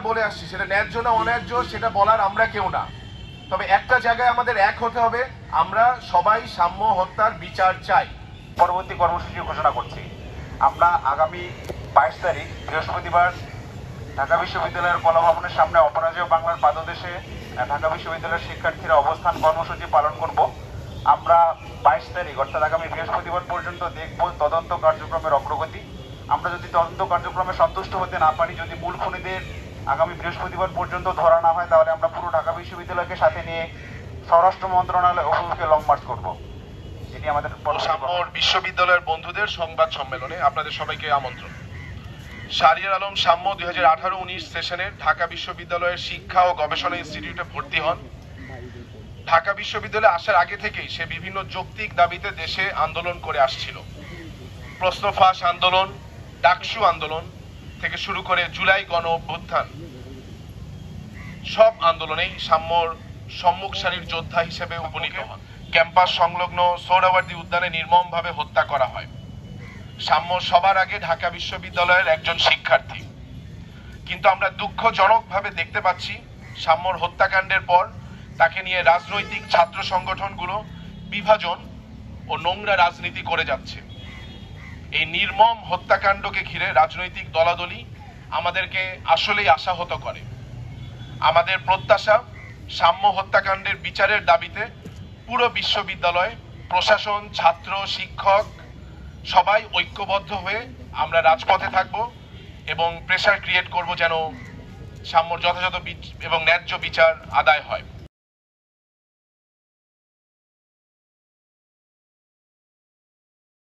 বলে আসছি, সেটা ন্যায্য না অন্যায্য সেটা বলার আমরা কেউ না। তবে একটা জায়গায় আমাদের এক হতে হবে, আমরা সবাই সাম্য হত্যার বিচার চাই। পরবর্তী কর্মসূচি ঘোষণা করছি। আমরা আগামী 22 তারিখ বৃহস্পতিবার ঢাকা বিশ্ববিদ্যালয়ের কলাভবনের সামনে অপরাজেয় বাংলার পাদদেশে ঢাকা বিশ্ববিদ্যালয়ের শিক্ষার্থীরা অবস্থান কর্মসূচি পালন করব। আমরা 22 তারিখ অর্থাৎ আগামী বৃহস্পতিবার পর্যন্ত দেখব তদন্ত কার্যক্রমের অগ্রগতি। আমরা যদি তদন্ত কার্যক্রমে সন্তুষ্ট হতে না পারি, যদি মূল খুনিদের আগামী বৃহস্পতিবার পর্যন্ত ধরা না হয়, তাহলে আমরা পুরো ঢাকা বিশ্ববিদ্যালয়কে সাথে নিয়ে স্বরাষ্ট্র মন্ত্রণালয় অভিমুখে লং মার্চ করব। এটি আমাদের সাম্যর বিশ্ববিদ্যালয়ের বন্ধুদের সংবাদ সম্মেলনে আপনাদের সবাইকে আমন্ত্রণ। শাহরিয়ার আলম সাম্য 2018-19 সেশনে ঢাকা বিশ্ববিদ্যালয়ের শিক্ষা ও গবেষণা ইনস্টিটিউটে ভর্তি হন। ঢাকা বিশ্ববিদ্যালয়ে আসার আগে থেকেই সে বিভিন্ন যৌক্তিক দাবিতে দেশে আন্দোলন করে আসছিল। প্রশ্ন ফাঁস আন্দোলন, ডাকসু আন্দোলন থেকে শুরু করে জুলাই গণ অভ্যুত্থান, সব আন্দোলনেই সাম্যর সম্মুখ সারির যোদ্ধা হিসেবে উপনীত হন। ক্যাম্পাস সংলগ্ন সোহরাওয়ার্দী উদ্যানে নির্মমভাবে হত্যা করা হয়। সাম্য সবার আগে ঢাকা বিশ্ববিদ্যালয়ের একজন শিক্ষার্থী, কিন্তু আমরা দুঃখজনকভাবে দেখতে পাচ্ছি সাম্যর হত্যাকাণ্ডের পর তাকে নিয়ে রাজনৈতিক ছাত্র সংগঠনগুলো বিভাজন ও নোংরা রাজনীতি করে যাচ্ছে। এই নির্মম হত্যাকাণ্ডকে ঘিরে রাজনৈতিক দলাদলি আমাদেরকে আসলেই আশাহত করে। আমাদের প্রত্যাশা, সাম্য হত্যাকাণ্ডের বিচারের দাবিতে পুরো বিশ্ববিদ্যালয়, প্রশাসন, ছাত্র, শিক্ষক সবাই ঐক্যবদ্ধ হয়ে আমরা রাজপথে থাকব এবং প্রেসার ক্রিয়েট করব যেন সাম্যর যথাযথ এবং ন্যায্য বিচার আদায় হয়।